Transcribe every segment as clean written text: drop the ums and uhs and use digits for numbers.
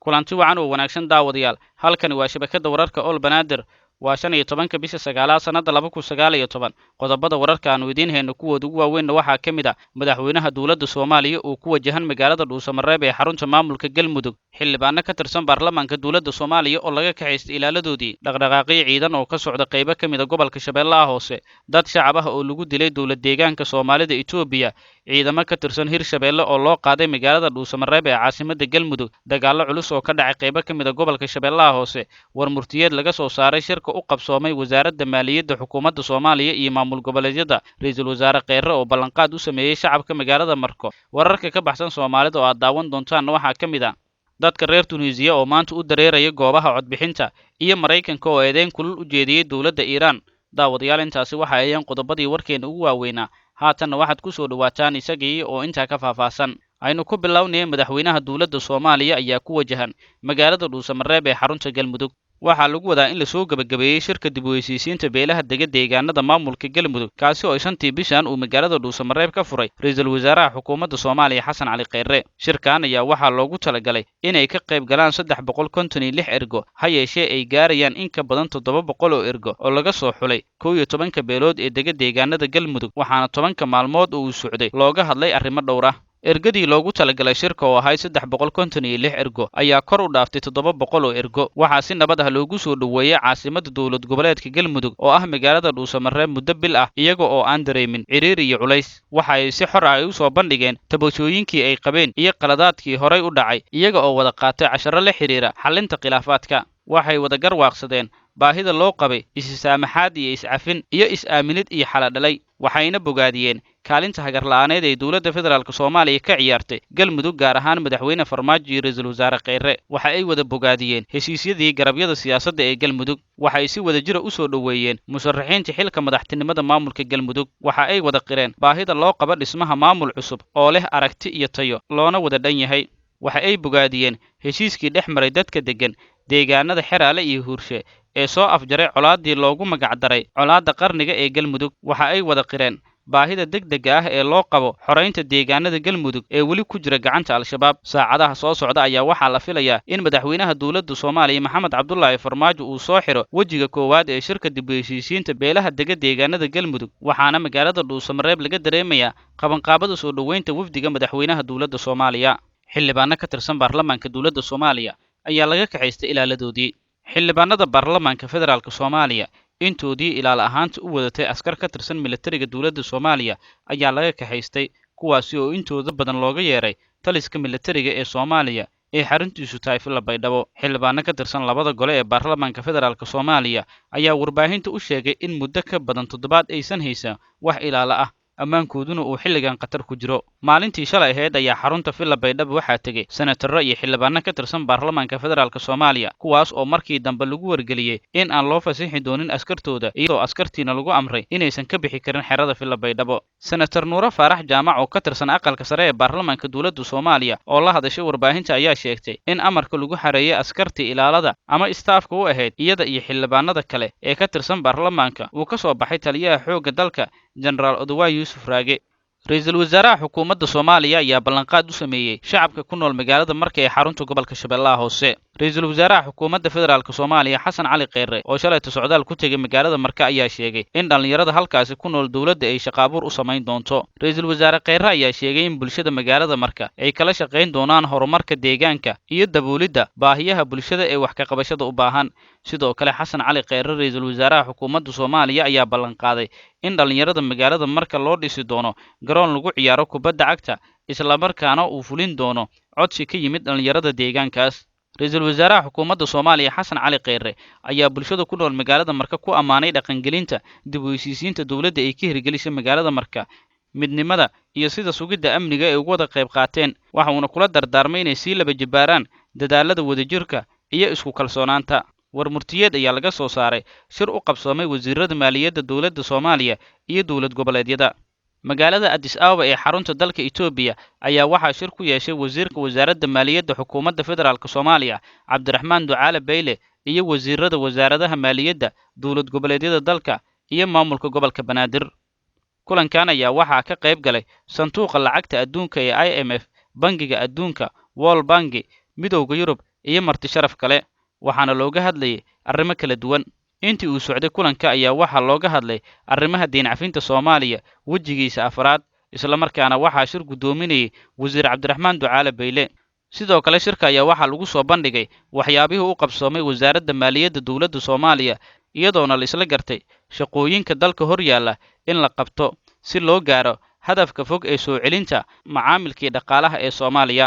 kulanti wacan oo wanaagsan daawadayaal halkani waa shabakada wararka All Banaadir waa 15 bisha sagaalaad sanada 2019 qodobada wararka aan idiin hayno kuwooda ugu waaweyn waxa kamid ah madaxweynaha dawladda Soomaaliya oo ku wajahan magaalada Dhuusamareeb ee xarunta maamulka Galmudug xildhibaano ka tirsan baarlamaanka dawladda Soomaaliya oo laga kaxaystay ilaaladoodii dhaqdhaqaaqyo ciidan oo ka socda qaybo kamid ah gobolka Shabeellaha Hoose dad shacab ah oo lagu dilay dawlad deegaanka Soomaalida Itoobiya ciidamo ka tirsan Hirshabeelle oo loo qaaday magaalada Dhuusamareeb ee caasimadda Galmudug dagaalo culus oo ka dhacay qaybo kamid ah gobolka Shabeellaha Hoose war murtiyeed laga soo saaray shirka u qabsoomay wasaaradda maaliyadda xukuumadda Soomaaliya iyo maamul goboleedyada ra'iisul wasaare Kheyre oo ballanqaad u sameeyay shacabka magaalada Marko wararka ka baxsan Soomaalida oo aad daawan doontaan waxa kamid ah dadka reer Tunisia oo maanta u dareeraya goobaha codbixinta iyo Mareykanka oo eedeyn kulul u jeediyay dawladda Iiraan daawadayaal intaasi waxa ay qodobadii warkeena ugu waaweynaa haatan waxaad ku soo dhawaataan isagii oo inta ka faahfaahsan aynu ku bilownay madaxweynaha dawladda Soomaaliya ayaa ku wajahan magaalada Dhuusamareeb ee xarunta Galmudug waxaa lagu wadaa in la soo gabagabeeyay shirka dib u heshiisiinta beelaha deegaanada maamulka Galmudug kaasi oo shantii bishan uu magaalada Dhuusamareeb ka furay ra'iisul wasaaraha xukuumadda Soomaaliya Xasan Cali Kheyre shirkan ayaa waxaa loogu talagalay inay ka qayb galaan 356 ergo ha yeeshee ay gaarayaan in ka badan 700 oo ergo oo laga soo xulay 11 beelood ee deegaanada Galmudug waxaana 10 maalmood oo uu socday looga hadlay arrimo dhowr ah ergadii loogu talagalay shirka oo ahay 356 ergo ayaa kor u dhaaftay 700 oo ergo waxaa si nabad ah loogu soo dhaweeyay caasimadda dawlad goboleedka Galmudug oo ah magaalada Dhuusamareeb muddo bil ah iyaga oo aan dareemin ciriir iyo culays waxa ay si xor ah u soo bandhigeen tabashooyinkii ay qabeen iyo qaladaadkii horay u dhacay iyaga oo wada qaatay casharo la xiriira xalinta khilaafaadka waxay wada garwaaqsadeen baahida loo qabay is-saamaxaad iyo is-cafin iyo is-aaminid iyo xaladhalay waxayna bogaadiyeen kaalinta hagarla'aaneed ee dawladda federaalka Soomaaliya ka ciyaartay Galmudug gaar ahaan madaxweyne Farmaajo iyo ra'iisul wasaare Kheyre waxa ay wada bogaadiyeen heshiisyadii garabyada siyaasadda ee Galmudug waxa ay si wada jir u soo dhaweeyeen musharaxiinta xilka madaxtinimada maamulka Galmudug waxa ay wada qireen baahida loo qabo dhismaha maamul cusub oo leh aragti iyo tayo loona wada dhan yahay waxa ay bogaadiyeen heshiiskii dhex maray dadka degan deegaanada Xeraale iyo Huurshe ee soo afjaray colaadii loogu magac daray colaadda qarniga ee Galmudug waxa ay wada qireen baahida degdega ah ee loo qabo xoreynta deegaanada Galmudug ee weli ku jira gacanta al-shabaab saacadaha soo socda ayaa waxaa la filayaa in madaxweynaha dawladda Soomaaliya Maxamed Cabdullaahi Farmaajo uu soo xiro wajiga koowaad ee shirka dib u heshiisiinta beelaha deegaanada Galmudug waxaana magaalada Dhuusamareeb laga dareemayaa qabanqaabada soo dhaweynta wafdiga madaxweynaha dawladda Soomaaliya xildhibaano ka tirsan baarlamaanka dawladda Soomaaliya ayaa laga kaxaystay ilaaladoodii xildhibaanada baarlamaanka federaalka Soomaaliya intoodii ilaal ahaanta u wadatay askar ka tirsan militariga dawladda Soomaaliya ayaa laga kaxaystay kuwaasi oo intooda badan looga yeeray taliska militariga ee Soomaaliya ee xaruntiisu tahay Villa Baydhabo xildhibaano ka tirsan labada gole ee baarlamaanka federaalka Soomaaliya ayaa warbaahinta u sheegay in muddo ka badan 7 aysan haysan wax ilaala ah ammaankooduna uu xilligan qatar ku jiro maalintii shalay ahayd ayaa xarunta Villa Baydhabo waxaa tagay senataro iyo xildhibaano ka tirsan baarlamaanka federaalka Soomaaliya kuwaas oo markii dambe lagu wargeliyay in aan loo fasaxi doonin askartooda iyadoo askartiina lagu amray inaysan ka bixi karin xerada Villa Baydhabo senator Nuura Faarax Jaamac oo ka tirsan aqalka sare ee baarlamaanka dawladda Soomaaliya oo la hadashay warbaahinta ayaa sheegtay in amarka lagu xareeyay askartii ilaalada ama staafka u ahayd iyada iyo xildhibaanada kale ee ka tirsan baarlamaanka uu ka soo baxay taliyaha xoogga dalka General Oduwaa Yuusuf Raage ra'iisul wasaaraha xukuumadda Soomaaliya ayaa ballanqaad u sameeyay shacabka ku nool magaalada Marka ee xarunta gobolka Shabeellaha Hoose ra'iisul wasaaraha xukuumadda federaalka Soomaaliya Xasan Cali Kheyre oo shalay socdaal ku tagay magaalada Marka ayaa sheegay in dhalinyarada halkaasi ku nool dawladda ay shaqo abuur u sameyn doonto ra'iisul wasaare Kheyre ayaa sheegay in bulshada magaalada Marka ay kala shaqeyn doonaan horumarka deegaanka iyo daboolidda baahiyaha bulshada ee wax ka qabashada u baahan sidoo kale Xasan Cali Kheyre ra'iisul wasaaraha xukuumadda Soomaaliya ayaa ballanqaaday in dhalinyarada magaalada Marka loo dhisi doono garoon lagu ciyaaro kubadda cagta isla markaana uu fulin doono codsi ka yimid dhalinyarada deegaankaas ra'iisul wasaaraha xukuumadda Soomaaliya Xasan Cali Kheyre ayaa bulshada ku nool magaalada Marka ku amaanay dhaqangelinta dib u heshiisiinta dawladda ay ka hirgelisay magaalada Marka midnimada iyo sida sugidda amniga ay uga wada qayb qaateen waxa uu kula dardaarmay inay sii laba jibaaraan dadaalada wadajirka iyo isku kalsoonaanta war murtiyeed ayaa laga soo saaray shir u qabsoomay wasiirada maaliyadda dawladda Soomaaliya iyo dawlad goboleedyada magaalada Addis Ababa ee xarunta dalka Itoobiya ayaa waxaa shir ku yeeshay wasiirka wasaaradda maaliyadda xukuumadda federaalka Soomaaliya Cabdiraxmaan Ducaale Bayle iyo wasiirada wasaaradaha maaliyadda dawlad goboleedyada dalka iyo maamulka gobolka Banaadir kulankan ayaa waxaa ka qayb galay sanduuqa lacagta adduunka ee IMF bangiga adduunka World Bank midowga Yurub iyo marti sharaf kale waxaana looga hadlayay arrimo kala duwan. intii uu socday kulanka ayaa waxaa looga hadlay arrimaha deyn cafinta Soomaaliya wejigiisa afraad, isla markaana waxaa shir gudoominayay wasiir Cabdiraxmaan Ducaale Bayle. sidoo kale shirka ayaa waxaa lagu soo bandhigay waxyaabihii uu qabsoomay wasaaradda maaliyadda dowladda Soomaaliya, iyadoona la isla gartay shaqooyinka dalka hor yaalla in la qabto si loo gaaro hadafka fog ee soo celinta macaamilkii dhaqaalaha ee Soomaaliya.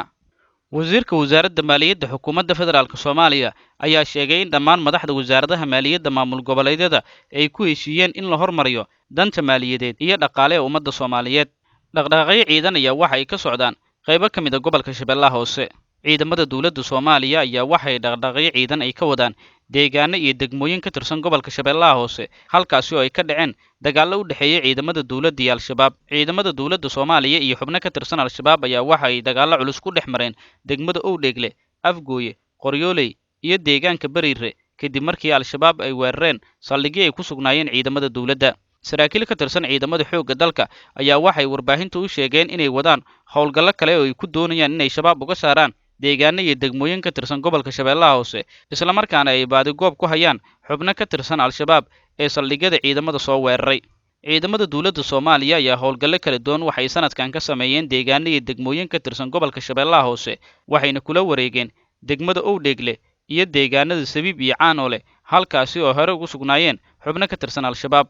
wasiirka wasaaradda maaliyadda xukuumadda federaalka Soomaaliya ayaa sheegay in dhammaan madaxda wasaaradaha maaliyadda maamul goboleedyada ay ku heshiiyeen in la hormariyo danta maaliyadeed iyo dhaqaale ee ummadda Soomaaliyeed. dhaqdhaqaaqyo ciidan ayaa waxa ay ka socdaan qaybo ka mid ah gobolka Shabeellaha Hoose. ciidamada dowladda Soomaaliya ayaa waxay dhaqdhaqaaqyo ciidan ay ka wadaan deegaano iyo degmooyin ka tirsan gobolka Shabeellaha Hoose, halkaasi oo ay ka dhaceen dagaallo u dhexeeya ciidamada dowladda iyo Al-shabaab. ciidamada dowladda Soomaaliya iyo xubno ka tirsan Al-shabaab ayaa waxa ay dagaallo culus ku dhex mareen degmada Owdheegle, Afgooye, Qoryooley iyo deegaanka Bariire kadib markii Al-shabaab ay weerareen saldhigyo ay ku sugnaayeen ciidamada dowladda. saraakiil ka tirsan ciidamada xoogga dalka ayaa waxay warbaahinta u sheegeen inay wadaan howlgallo kale oo ay ku doonayaan inay shabaab uga saaraan deegaano iyo degmooyin ka tirsan gobolka Shabeellaha Hoose, isla markaana ay baadigoob ku hayaan xubno ka tirsan Al-shabaab ee saldhigyada ciidamada soo weeraray. ciidamada dowladda Soomaaliya ayaa howlgallo kala duwan waxay sanadkan ka sameeyeen deegaano iyo degmooyin ka tirsan gobolka Shabeellaha Hoose, waxayna kula wareegeen degmada Owdheegle iyo deegaanada Sabiib iyo Caanoole, halkaasi oo hore ugu sugnaayeen xubno ka tirsan Al-shabaab.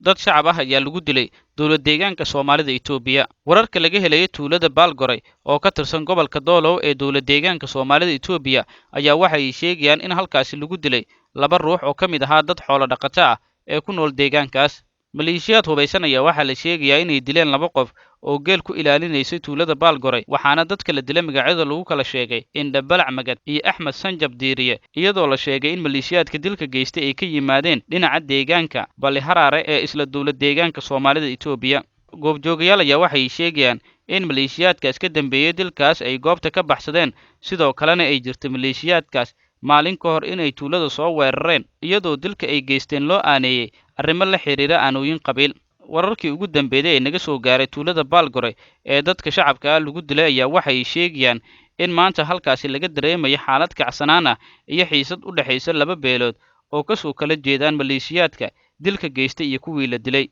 dad shacab ah ayaa lagu dilay dowlad deegaanka Soomaalida Itoobiya. wararka laga helay tuulada Baalgoray oo ka tirsan gobolka Doolow ee dowlad deegaanka Soomaalida Itoobiya ayaa waxay sheegayaan in halkaasi lagu dilay 2 ruux oo ka mid ahaa dad xoolo dhaqato ah ee ku nool deegaankaas. maleeshiyaad hubaysan ayaa waxaa la sheegayaa inay dileen 2 qof oo geel ku ilaalinaysay tuulada Baalgoray, waxaana dadka la dilay magacyada lagu kala sheegay Indhabalac Magad iyo Axmed Sanjab Diiriye, iyadoo la sheegay in maleeshiyaadka dilka geystay ay ka yimaadeen dhinaca deegaanka Bali Haraare ee isla dowlad deegaanka Soomaalida Itoobiya. goobjoogayaal ayaa waxay sheegayaan in maleeshiyaadkaas ka dambeeyay dilkaas ay goobta ka baxsadeen, sidoo kalena ay jirtay maleeshiyaadkaas maalin ka hor inay tuulada soo weerareen, iyadoo dilka ay geysteen loo aaneeyay arrimo la xiriira aanooyin qabiil. wararkii ugu dambeeyay ee naga soo gaaray tuulada Baalgoray ee dadka shacabka ah lagu dilay ayaa waxay sheegayaan in maanta halkaasi laga dareemayo xaalad kacsanaan ah iyo xiisad u dhaxaysa 2 beelood oo ka soo kala jeedaan maleeshiyaadka dilka geystay iyo kuwii la dilay.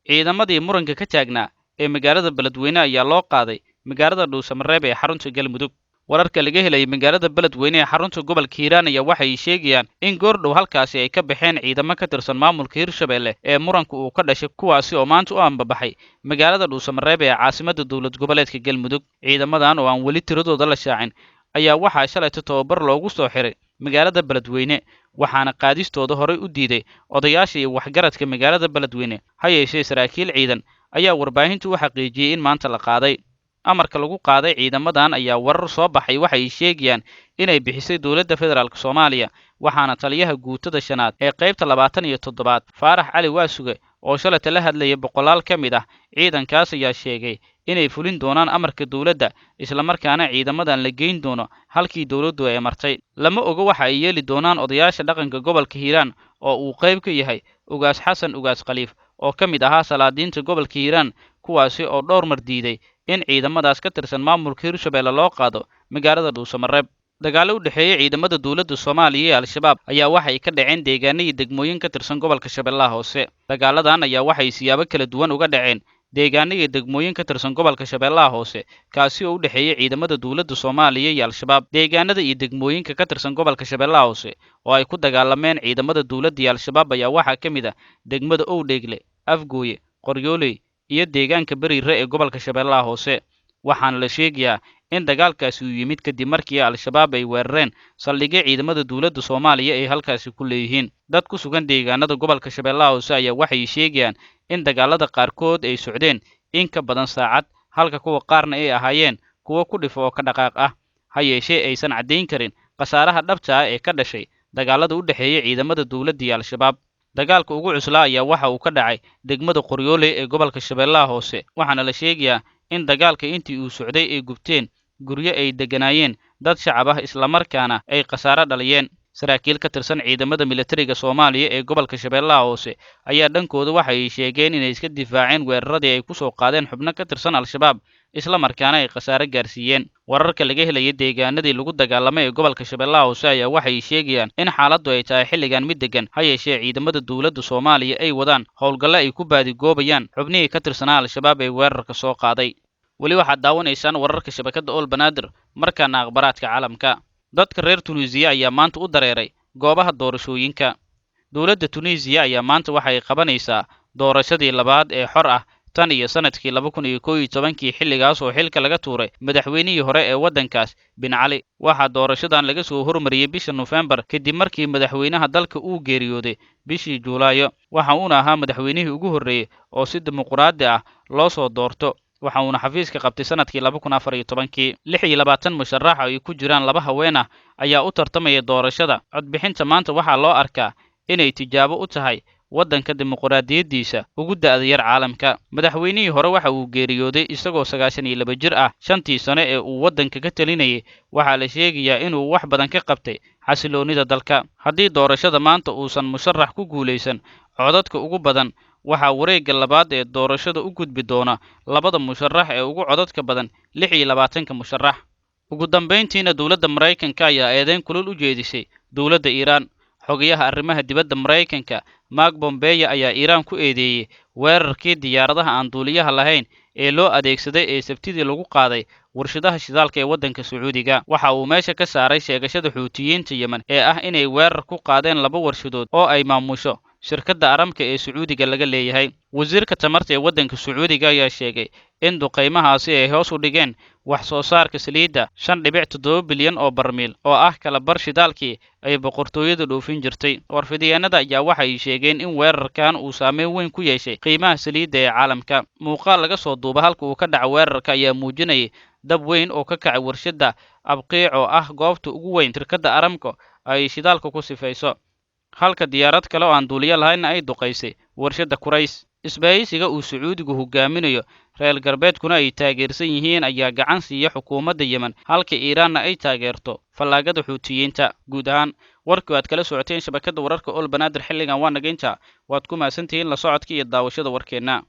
ciidamadii muranka ka taagnaa ee magaalada Beledweyne ayaa loo qaaday magaalada Dhuusamareeb ee xarunta Galmudug. wararka laga helay magaalada Beledweyne ee xarunta gobolka Hiiraan ayaa waxay sheegayaan in goordhow halkaasi ay ka baxeen ciidamo ka tirsan maamulka Hirshabeelle ee muranku uu ka dhashay, kuwaasi oo maanta u ambabaxay magaalada Dhuusamareeb ee caasimadda dowlad goboleedka Galmudug. ciidamadan oo aan weli tiradooda la shaacin ayaa waxaa shalay tababar loogu soo xiray magaalada Beledweyne, waxaana qaadistooda horey u diiday odayaasha iyo waxgaradka magaalada Beledweyne. ha yeeshee saraakiil ciidan ayaa warbaahintu u xaqiijiyay in maanta la qaaday. amarka lagu qaaday ciidamadan ayaa warar soo baxay waxay sheegayaan inay bixisay dowladda federaalka Soomaaliya, waxaana taliyaha guutada 5aad ee qaybta 27 Faarax Cali Waasuge oo shalay la hadlayay boqolaal ka mid ah ciidankaas ayaa sheegay inay fulin doonaan amarka dowladda, isla markaana ciidamadan la geyn doono halkii dowladdu ay martay. lama oga waxa ay yeeli doonaan odayaasha dhaqanka gobolka Hiiraan oo uu qayb ka yahay Ugaas Xasan Ugaas Khaliif oo ka mid ahaa salaadiinta gobolka Hiiraan, kuwaasi oo dhowr mar diiday in ciidamadaas ka tirsan maamulka Hirshabeelle loo qaado magaalada Dhuusamareeb. dagaallo u dhexeeya ciidamada dowladda Soomaaliya iyo Al-shabaab ayaa waxay ka dhaceen deegaano iyo degmooyin ka tirsan gobolka Shabeellaha Hoose. dagaaladan ayaa waxay siyaabo kala duwan uga dhaceen deegaano iyo degmooyin ka tirsan gobolka Shabeellaha Hoose, kaasi oo u dhexeeya ciidamada dowladda Soomaaliya iyo Al-shabaab. deegaanada iyo degmooyinka ka tirsan gobolka Shabeellaha Hoose oo ay ku dagaalameen ciidamada dowladda iyo Al-shabaab ayaa waxaa ka mid ah degmada Owdheegle, Afgooye, Qoryooley iyo deegaanka Bariire ee gobolka Shabeellaha Hoose. waxaana la sheegayaa in dagaalkaasi uu yimid kadib markii Al-shabaab ay weerareen saldhigyo ciidamada dowladda Soomaaliya ay halkaasi ku leeyihiin. dad ku sugan deegaanada gobolka Shabeellaha Hoose ayaa waxay sheegayaan in dagaalada qaarkood ay socdeen in ka badan saacad, halka kuwa qaarna ay ahaayeen kuwa ku dhifo oo ka dhaqaaq ah. ha yeeshee aysan caddayn karin khasaaraha dhabta ah ee ka dhashay dagaalada u dhexeeya ciidamada dowladda iyo Al-shabaab. dagaalka ugu cuslaa ayaa waxa uu ka dhacay degmada Qoryooley ee gobolka Shabeellaha Hoose, waxaana la sheegayaa in dagaalka intii uu socday ay gubteen guryo ay deganaayeen dad shacab ah, isla markaana ay khasaare dhaliyeen. saraakiil ka tirsan ciidamada militariga Soomaaliya ee gobolka Shabeellaha Hoose ayaa dhankooda waxay sheegeen inay iska difaaceen weeraradii ay ku soo qaadeen xubno ka tirsan Al-shabaab isla markaana ay khasaare gaarsiiyeen. Wararka laga helaya deegaanadii lagu dagaalamay ee gobolka Shabeellaha Hoose ayaa waxay sheegayaan in xaaladdu ay tahay xilligan mid degan, ha yeeshee ciidamada dowladda Soomaaliya ay wadaan howlgallo ay ku baadigoobayaan xubnihii ka tirsanaa Al-shabaab ee weerarka soo qaaday. Weli waxaad daawanaysaan wararka shabakadda All Banaadir, markaana akhbaraadka caalamka. Dadka reer Tunisiya ayaa maanta u dareeray goobaha doorashooyinka. Dowladda Tunisiya ayaa maanta waxay qabanaysaa doorashadii labaad ee xor ah tan iyo sanadkii 2011 xilligaas oo xilka laga tuuray madaxweynihii hore ee waddankaas Ben Ali. Waxaa doorashadan laga soo hormariyay bisha November kadib markii madaxweynaha dalka uu geeriyooday bishii Juulaayo. Waxa uuna ahaa madaxweynihii ugu horreeyay oo si dimuqraadi ah loo soo doorto. Waxa uuna xafiiska qabtay sanadkii 2014. 26 musharax oo ay ku jiraan 2 haween ah ayaa u tartamaya doorashada. Codbixinta maanta waxaa loo arkaa inay tijaabo u tahay waddanka dimuqraadiyadiisa ugu da'da yar caalamka. Madaxweynihii hore waxa uu geeriyooday isagoo 92 jir ah. 5tii sano ee uu waddanka ka talinayay waxaa la sheegayaa inuu wax badan ka qabtay xasiloonida dalka. Haddii doorashada maanta uusan musharax ku guulaysan codadka ugu badan, waxaa wareegga labaad ee doorashada u gudbi doona 2 musharax ee ugu codadka badan 26 musharax. Ugu dambeyntiina dowladda Mareykanka ayaa eedeyn kulul u jeedisay dowladda Iiraan. Xogayaha arrimaha dibadda Mareykanka Mark Pompeo ayaa Iiraan ku eedeeyay weerarkii diyaaradaha aan duuliyaha lahayn ee loo adeegsaday ee Sabtidii lagu qaaday warshadaha shidaalka ee waddanka Sacuudiga. Waxa uu meesha ka saaray sheegashada Xuutiyiinta Yemen ee ah inay weerar ku qaadeen 2 warshadood oo ay maamusho shirkadda Aramka ee Sacuudiga laga leeyahay. Wasiirka tamarta ee waddanka Sacuudiga ayaa sheegay in duqeymahaasi ay hoos u dhigeen wax soo saarka saliidda 5.7 bilyan oo barmiil oo ah kala bar shidaalkii ay boqortooyada dhoofin jirtay. Warfidyaanada ayaa waxay sheegeen in weerarkan uu saameyn weyn ku yeeshay qiimaha saliidda ee caalamka. Muuqaal laga soo duuba halka uu ka dhaco weerarka ayaa muujinayay dab weyn oo ka kacay warshadda Abqiic oo ah goobta ugu weyn shirkadda Aramco ay shidaalka ku sifayso, halka diyaarad kale oo aan duuliye lahayn ay duqaysay warshadda Kurays. Isbahaysiga uu Sacuudigu hogaaminayo reer galbeedkuna ay taageersan yihiin ayaa gacan siiya xukuumadda Yemen, halka Iiraanna ay taageerto fallaagada Xuutiyiinta. Guud ahaan warkii aad kala socoteen shabakadda wararka All Banaadir xilligan waa naga intaa. Waad ku mahadsantihiin la socodka iyo daawashada warkeena.